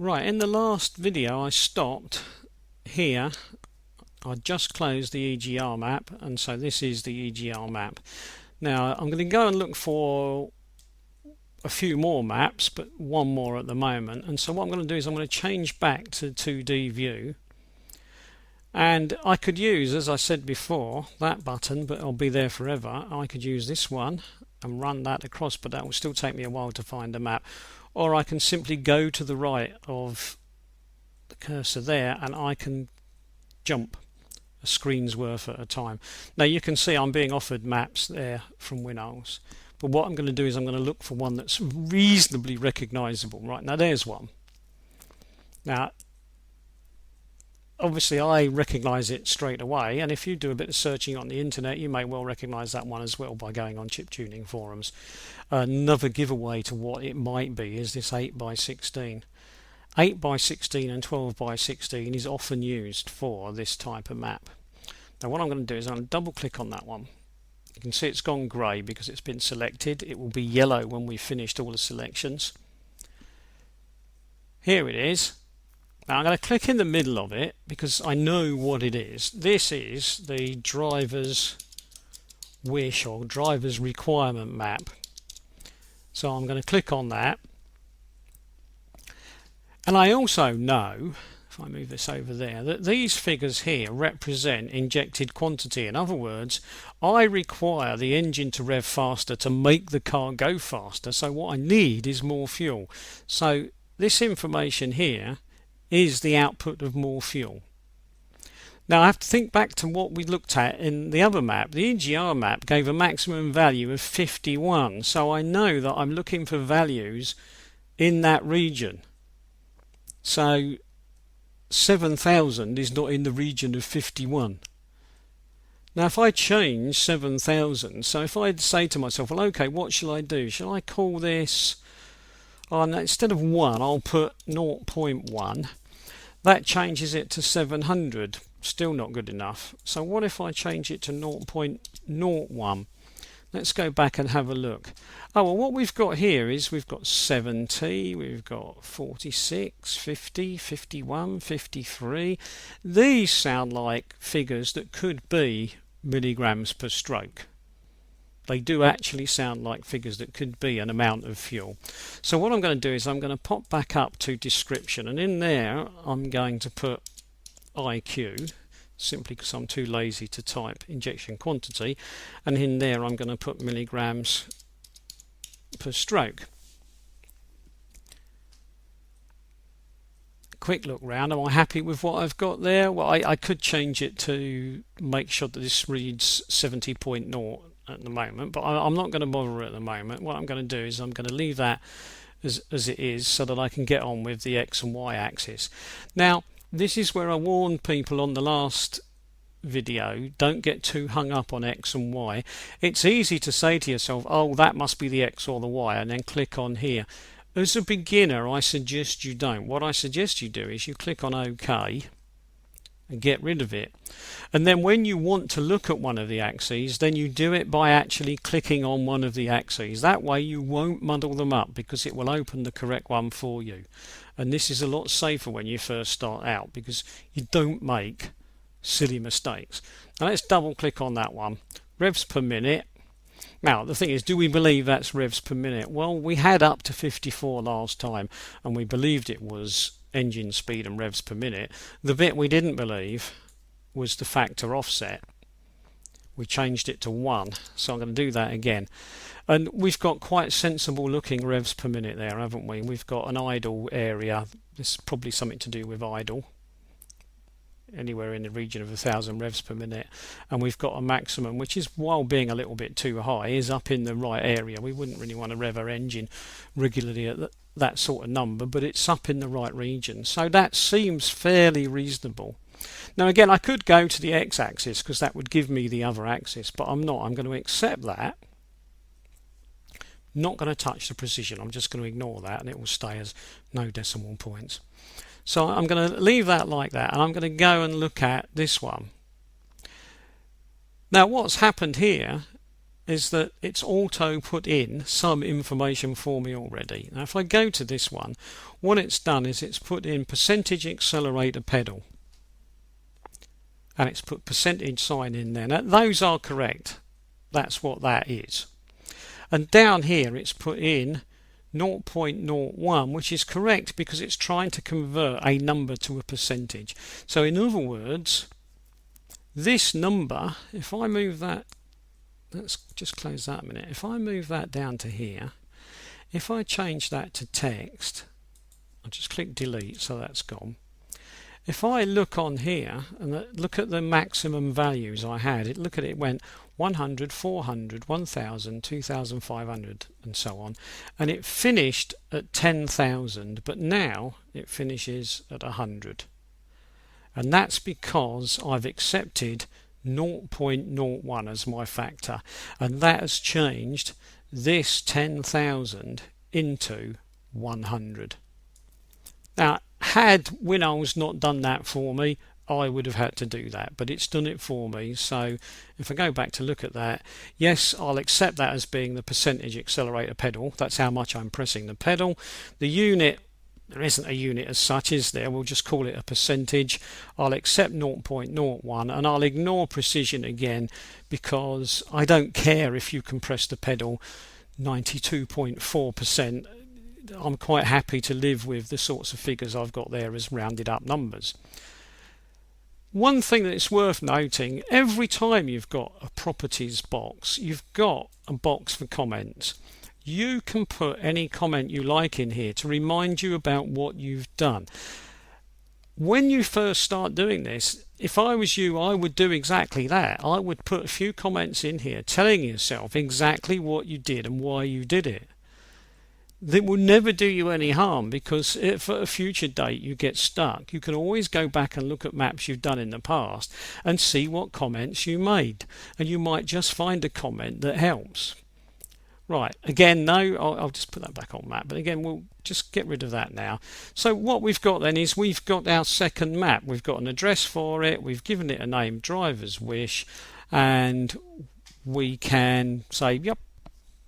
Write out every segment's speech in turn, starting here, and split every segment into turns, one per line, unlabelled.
Right, in the last video I stopped here. I just closed the EGR map, and so this is the EGR map. Now I'm going to go and look for a few more maps, but one more at the moment. And so what I'm going to do is I'm going to change back to 2D view, and I could use, as I said before, that button, but it'll be there forever. I could use this one and run that across, but that will still take me a while to find a map. Or I can simply go to the right of the cursor there and I can jump a screen's worth at a time. Now you can see I'm being offered maps there from Winols, but what I'm going to do is I'm going to look for one that's reasonably recognizable. Right, now there's one. Now obviously I recognize it straight away, and if you do a bit of searching on the internet you may well recognize that one as well by going on chip tuning forums. Another giveaway to what it might be is this 8x16. 8x16 and 12x16 is often used for this type of map. Now what I'm going to do is I'm going to double click on that one. You can see it's gone grey because it's been selected. It will be yellow when we've finished all the selections. Here it is. Now I'm going to click in the middle of it because I know what it is. This is the driver's wish or driver's requirement map. So I'm going to click on that. And I also know, if I move this over there, that these figures here represent injected quantity. In other words, I require the engine to rev faster to make the car go faster. So what I need is more fuel. So this information here is the output of more fuel. Now I have to think back to what we looked at in the other map. The EGR map gave a maximum value of 51. So I know that I'm looking for values in that region. So 7,000 is not in the region of 51. Now if I change 7,000, so if I say to myself, well okay, what shall I do? Shall I call this, instead of 1 I'll put 0.1. That changes it to 700. Still not good enough. So what if I change it to 0.01? Let's go back and have a look. Oh, well, what we've got here is we've got 70, we've got 46, 50, 51, 53. These sound like figures that could be milligrams per stroke. They do actually sound like figures that could be an amount of fuel. So what I'm going to do is I'm going to pop back up to description, and in there I'm going to put IQ, simply because I'm too lazy to type injection quantity, and in there I'm going to put milligrams per stroke. Quick look round. Am I happy with what I've got there? Well, I could change it to make sure that this reads 70.0 at the moment, but I'm not going to bother at the moment. What I'm going to do is I'm going to leave that as it is so that I can get on with the X and Y axis. Now this is where I warned people on the last video, don't get too hung up on X and Y. It's easy to say to yourself, oh that must be the X or the Y, and then click on here. As a beginner I suggest you don't. What I suggest you do is you click on OK and get rid of it, and then when you want to look at one of the axes, then you do it by actually clicking on one of the axes. That way you won't muddle them up because it will open the correct one for you, and this is a lot safer when you first start out because you don't make silly mistakes. Now let's double click on that one, revs per minute. Now the thing is, do we believe that's revs per minute? Well, we had up to 54 last time and we believed it was engine speed and revs per minute. The bit we didn't believe was the factor offset. We changed it to 1, so I'm going to do that again. And we've got quite sensible looking revs per minute there, haven't we? We've got an idle area. This is probably something to do with idle, anywhere in the region of 1,000 revs per minute, and we've got a maximum which is, while being a little bit too high, is up in the right area. We wouldn't really want to rev our engine regularly at that sort of number, but it's up in the right region, so that seems fairly reasonable. Now again, I could go to the x-axis because that would give me the other axis, but I'm not. I'm going to accept that. Not going to touch the precision. I'm just going to ignore that and it will stay as no decimal points. So I'm going to leave that like that, and I'm going to go and look at this one. Now what's happened here, is that it's auto put in some information for me already. Now if I go to this one, what it's done is it's put in percentage accelerator pedal, and it's put percentage sign in there. Now those are correct, that's what that is. And down here it's put in 0.01, which is correct because it's trying to convert a number to a percentage. So in other words, this number, if I move that, let's just close that a minute. If I move that down to here, if I change that to text, I'll just click delete so that's gone. If I look on here and look at the maximum values I had, look at it, went 100, 400, 1000, 2500 and so on, and it finished at 10,000, but now it finishes at 100, and that's because I've accepted 0.01 as my factor, and that has changed this 10,000 into 100. Now had Winols not done that for me, I would have had to do that, but it's done it for me. So if I go back to look at that, yes, I'll accept that as being the percentage accelerator pedal. That's how much I'm pressing the pedal. The unit, there isn't a unit as such, is there? We'll just call it a percentage. I'll accept 0.01 and I'll ignore precision again, because I don't care if you compress the pedal 92.4%. I'm quite happy to live with the sorts of figures I've got there as rounded up numbers. One thing that's worth noting, every time you've got a properties box, you've got a box for comments. You can put any comment you like in here to remind you about what you've done. When you first start doing this, if I was you, I would do exactly that. I would put a few comments in here telling yourself exactly what you did and why you did it. That will never do you any harm, because if at a future date you get stuck, you can always go back and look at maps you've done in the past and see what comments you made, and you might just find a comment that helps. Right, again, no, I'll just put that back on map, but again we'll just get rid of that now. So what we've got then is we've got our second map. We've got an address for it, we've given it a name, Driver's Wish, and we can say, yep,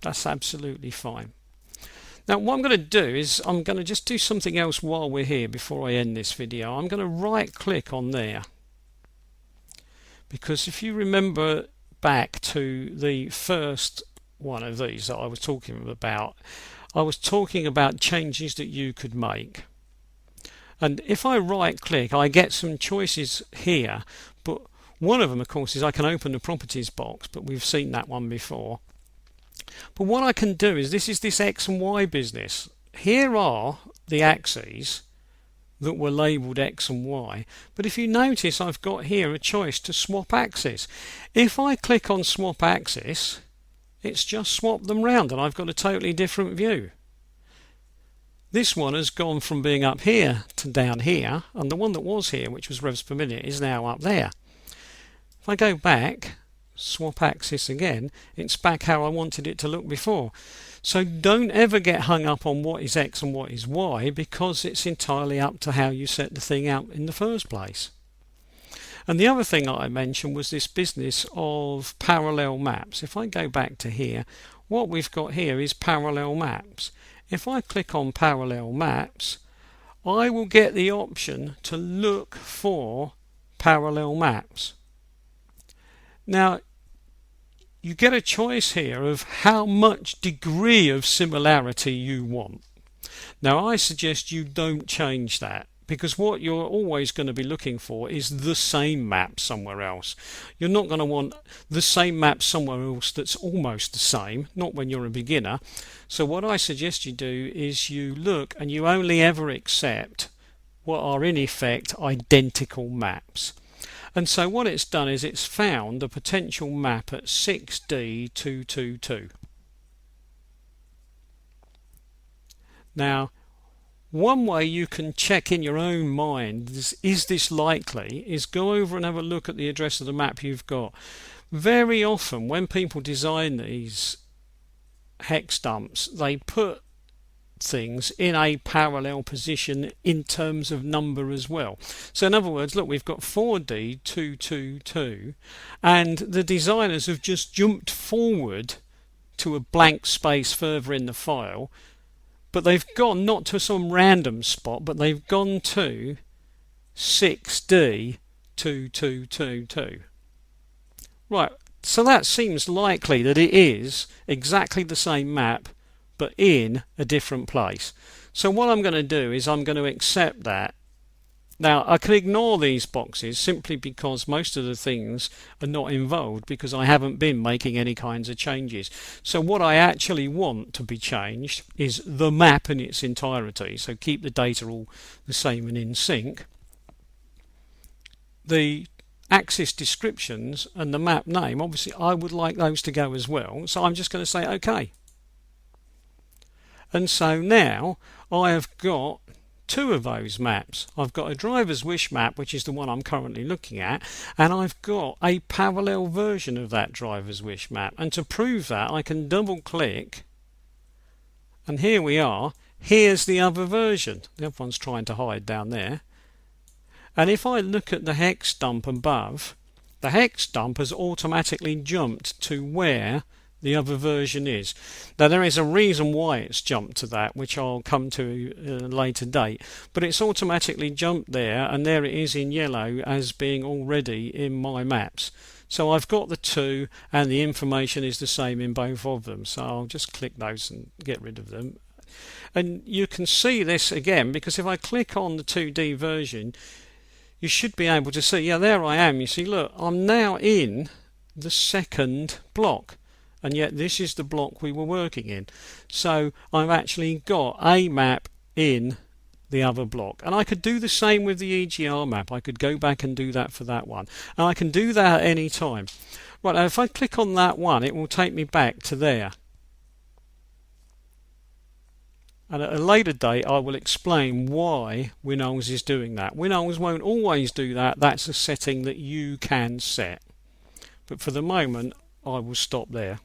that's absolutely fine. Now what I'm going to do is I'm going to just do something else while we're here before I end this video. I'm going to right click on there, because if you remember back to the first one of these that I was talking about, I was talking about changes that you could make. And if I right click, I get some choices here, but one of them of course is I can open the properties box, but we've seen that one before. But what I can do is, this is this X and Y business. Here are the axes that were labelled X and Y, but if you notice I've got here a choice to swap axis. If I click on swap axis, it's just swapped them round and I've got a totally different view. This one has gone from being up here to down here, and the one that was here, which was revs per minute, is now up there. If I go back, swap axis again, it's back how I wanted it to look before. So don't ever get hung up on what is X and what is Y, because it's entirely up to how you set the thing out in the first place. And the other thing that I mentioned was this business of parallel maps. If I go back to here, what we've got here is parallel maps. If I click on parallel maps, I will get the option to look for parallel maps. Now you get a choice here of how much degree of similarity you want. Now I suggest you don't change that, because what you're always going to be looking for is the same map somewhere else. You're not going to want the same map somewhere else that's almost the same, not when you're a beginner. So what I suggest you do is you look and you only ever accept what are in effect identical maps. And so what it's done is it's found a potential map at 6D222. Now, one way you can check in your own mind, is this likely, is go over and have a look at the address of the map you've got. Very often when people design these hex dumps, they put things in a parallel position in terms of number as well. So in other words, look, we've got 4D222 and the designers have just jumped forward to a blank space further in the file, but they've gone not to some random spot, but they've gone to 6D2222. Right, so that seems likely that it is exactly the same map but in a different place. So what I'm going to do is I'm going to accept that. Now I can ignore these boxes simply because most of the things are not involved because I haven't been making any kinds of changes. So what I actually want to be changed is the map in its entirety. So keep the data all the same and in sync. The axis descriptions and the map name, obviously I would like those to go as well. So I'm just going to say OK. And so now I have got two of those maps. I've got a driver's wish map, which is the one I'm currently looking at, and I've got a parallel version of that driver's wish map. And to prove that, I can double click, and here we are. Here's the other version. The other one's trying to hide down there. And if I look at the hex dump above, the hex dump has automatically jumped to where the other version is. Now there is a reason why it's jumped to that, which I'll come to a later date, but it's automatically jumped there, and there it is in yellow as being already in my maps. So I've got the two and the information is the same in both of them. So I'll just click those and get rid of them. And you can see this again because if I click on the 2D version, you should be able to see, yeah, there I am. You see, look, I'm now in the second block. And yet this is the block we were working in. So I've actually got a map in the other block. And I could do the same with the EGR map. I could go back and do that for that one. And I can do that at any time. Right, now if I click on that one, it will take me back to there. And at a later date, I will explain why Winols is doing that. Winols won't always do that. That's a setting that you can set. But for the moment, I will stop there.